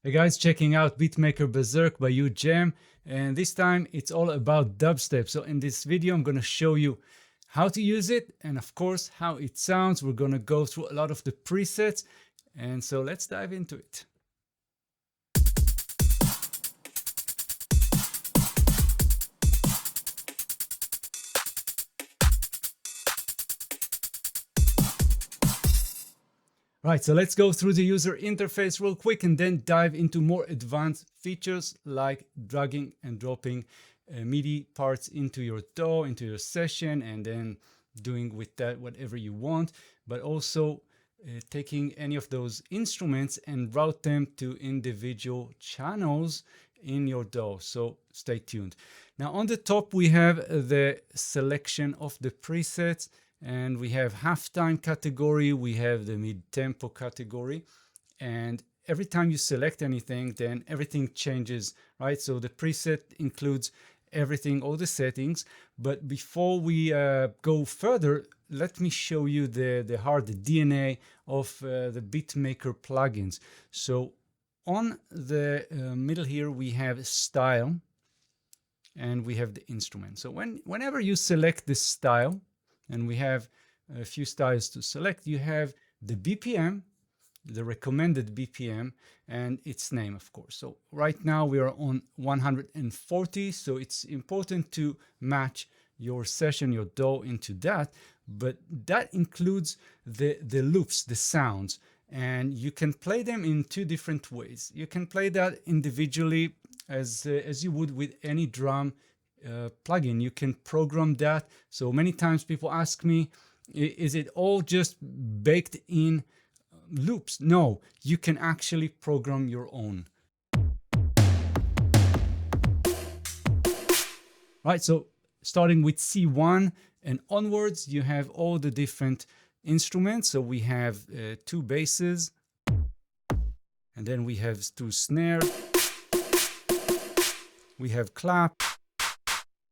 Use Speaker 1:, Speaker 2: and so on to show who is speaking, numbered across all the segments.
Speaker 1: Hey guys, checking out Beatmaker Berserk by UJAM, and this time it's all about dubstep. So in this video I'm going to show you how to use it and of course how it sounds. We're going to go through a lot of the presets, and so let's dive into it. Right, so let's go through the user interface real quick and then dive into more advanced features like dragging and dropping MIDI parts into your DAW, into your session, and then doing with that whatever you want, but also taking any of those instruments and route them to individual channels in your DAW. So stay tuned. Now on the top we have the selection of the presets. And we have halftime category, we have the mid-tempo category, and every time you select anything, then everything changes, right? So the preset includes everything, all the settings. But before we go further, let me show you the DNA of the Beatmaker plugins. So on the middle here, we have style, and we have the instrument. So whenever you select this style, and we have a few styles to select, you have the BPM, the recommended BPM, and its name, of course. So right now we are on 140, so it's important to match your session, your DAW into that, but that includes the loops, the sounds, and you can play them in two different ways. You can play that individually as you would with any drum plugin. You can program that. So many times people ask me, is it all just baked in loops? No, you can actually program your own. Right, so starting with C1 and onwards, you have all the different instruments. So we have two basses, and then we have two snare, we have clap,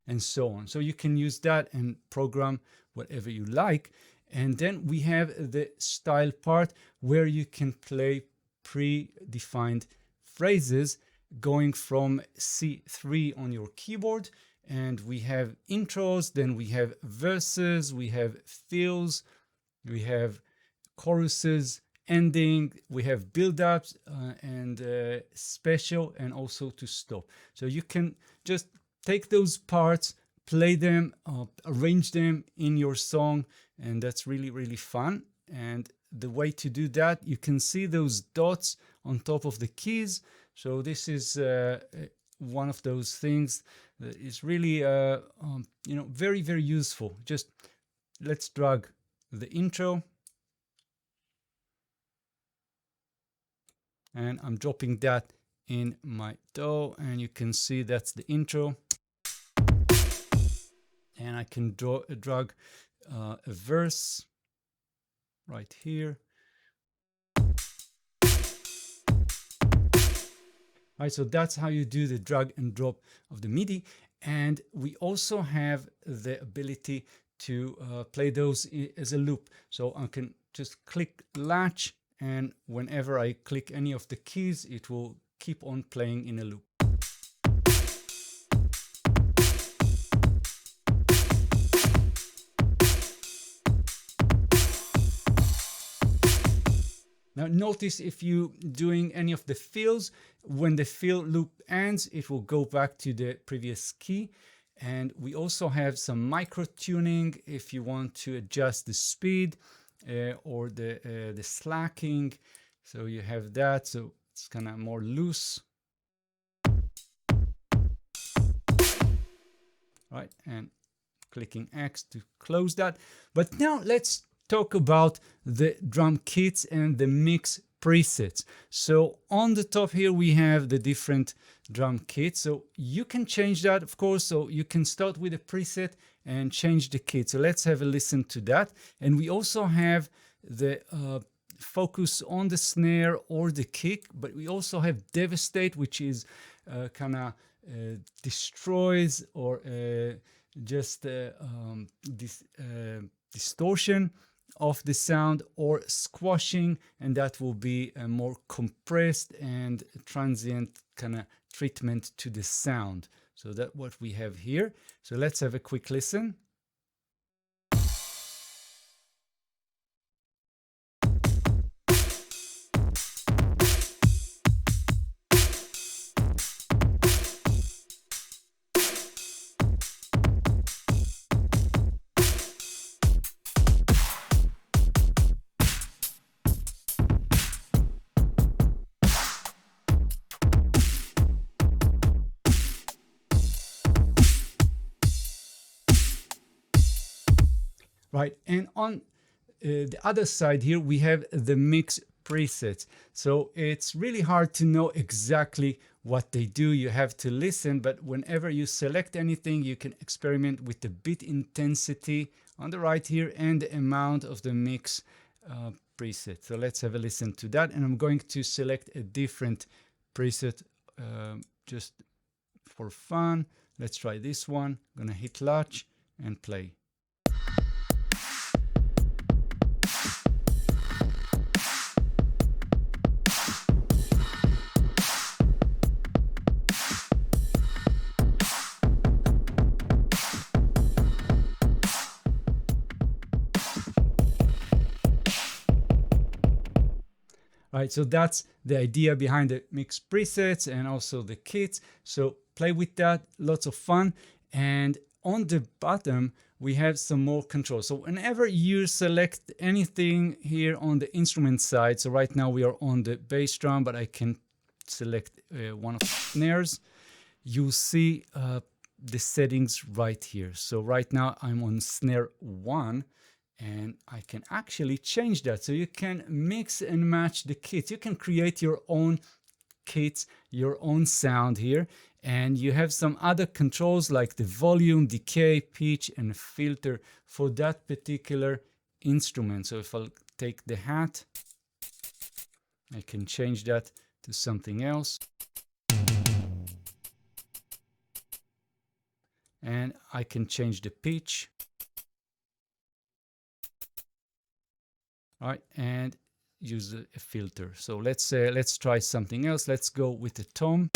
Speaker 1: and so on. So you can use that and program whatever you like. And then we have the style part where you can play predefined phrases going from C3 on your keyboard. And we have intros, then we have verses, we have fills, we have choruses, ending, we have build-ups and special, and also to stop. So you can just take those parts, play them, arrange them in your song, and that's really, really fun. And the way to do that, you can see those dots on top of the keys. So this is one of those things that is really, very, very useful. Just let's drag the intro. And I'm dropping that in my DAW, and you can see that's the intro. And I can drag a verse right here. Right, so that's how you do the drag and drop of the MIDI. And we also have the ability to play those as a loop. So I can just click latch, and whenever I click any of the keys, it will keep on playing in a loop. Now notice if you doing any of the fills, when the fill loop ends, it will go back to the previous key. And we also have some micro tuning if you want to adjust the speed or the slacking. So you have that, so it's kind of more loose. Right, and clicking X to close that. But now let's talk about the drum kits and the mix presets. So on the top here we have the different drum kits. So you can change that, of course. So you can start with a preset and change the kit. So let's have a listen to that. And we also have the focus on the snare or the kick, but we also have devastate, which is kind of destroys or just distortion. of the sound, or squashing, and that will be a more compressed and transient kind of treatment to the sound. So that's what we have here. So let's have a quick listen. Right, and on the other side here, we have the mix presets. So it's really hard to know exactly what they do. You have to listen, but whenever you select anything, you can experiment with the bit intensity on the right here and the amount of the mix preset. So let's have a listen to that. And I'm going to select a different preset just for fun. Let's try this one. I'm gonna hit latch and play. Right, so that's the idea behind the mix presets and also the kits. So play with that, lots of fun. And on the bottom, we have some more control. So whenever you select anything here on the instrument side, so right now we are on the bass drum, but I can select one of the snares, you'll see the settings right here. So right now I'm on snare 1. And I can actually change that. So you can mix and match the kits. You can create your own kits, your own sound here. And you have some other controls like the volume, decay, pitch, and filter for that particular instrument. So if I'll take the hat, I can change that to something else. And I can change the pitch. All right, and use a filter. So let's try something else. Let's go with the tom.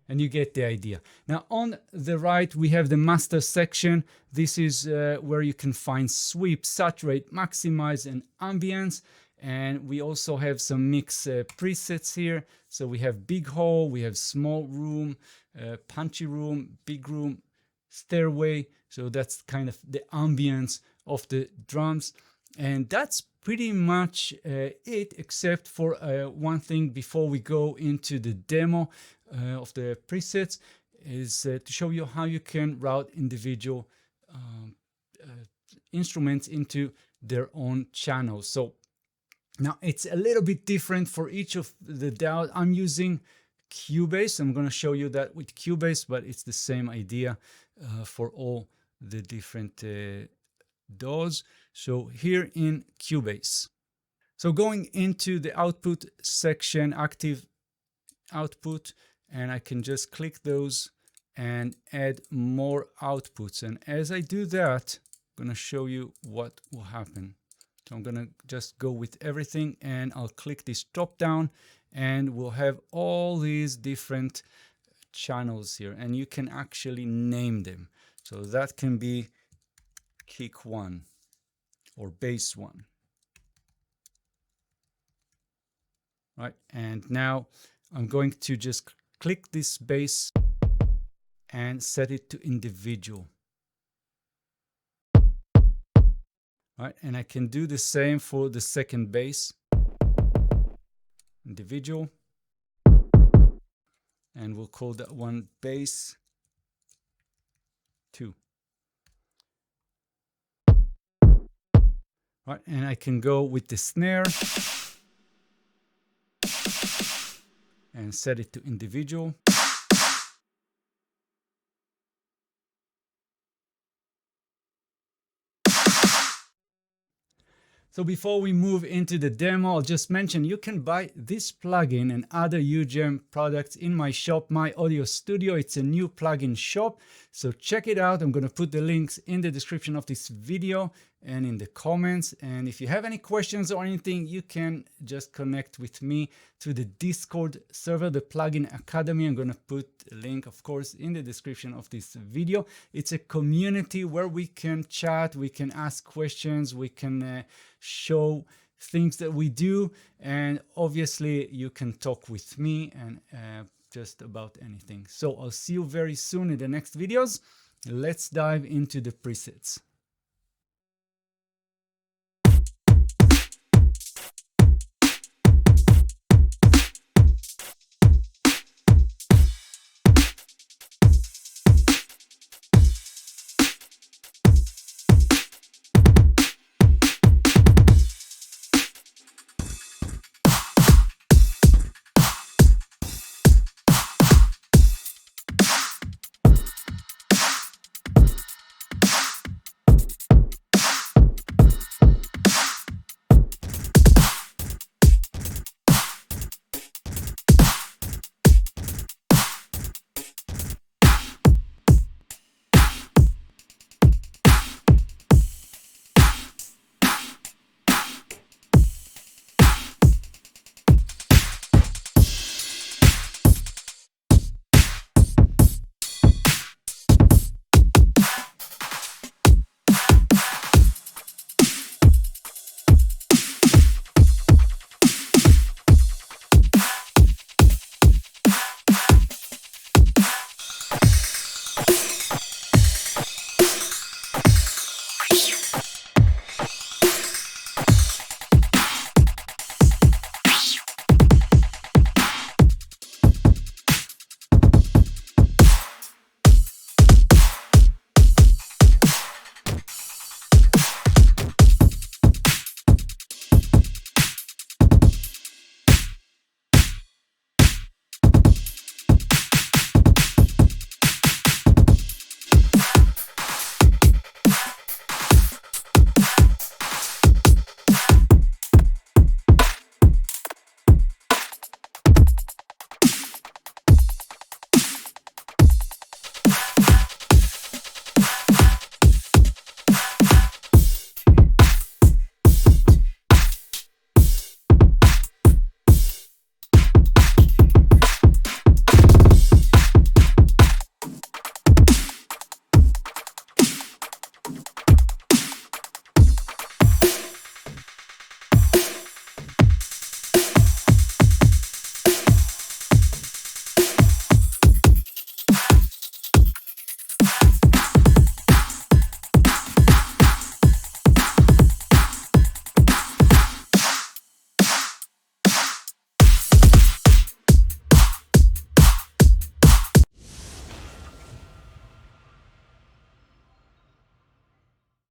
Speaker 1: And you get the idea. Now on the right, we have the master section. This is where you can find sweep, saturate, maximize, and ambience. And we also have some mix presets here. So we have big hole, we have small room, punchy room, big room, stairway. So that's kind of the ambience of the drums. And that's pretty much it, except for one thing before we go into the demo of the presets, is to show you how you can route individual instruments into their own channels. So now it's a little bit different for each of the DAWs. I'm using Cubase. I'm going to show you that with Cubase, but it's the same idea for all the different DAWs. So here in Cubase. So going into the output section, active output, and I can just click those and add more outputs. And as I do that, I'm going to show you what will happen. So I'm going to just go with everything and I'll click this drop down and we'll have all these different channels here and you can actually name them. So that can be kick 1 or bass 1. Right, and now I'm going to just click this bass and set it to individual. Right, and I can do the same for the second bass, individual, and we'll call that one bass 2. Right, and I can go with the snare and set it to individual. So before we move into the demo, I'll just mention you can buy this plugin and other UJAM products in my shop, myaudio.studio. It's a new plugin shop, so check it out. I'm going to put the links in the description of this video and in the comments. And if you have any questions or anything, you can just connect with me through the Discord server, the Plugin Academy. I'm going to put a link, of course, in the description of this video. It's a community where we can chat, we can ask questions, we can show things that we do, and obviously you can talk with me and just about anything. So I'll see you very soon in the next videos. Let's dive into the presets.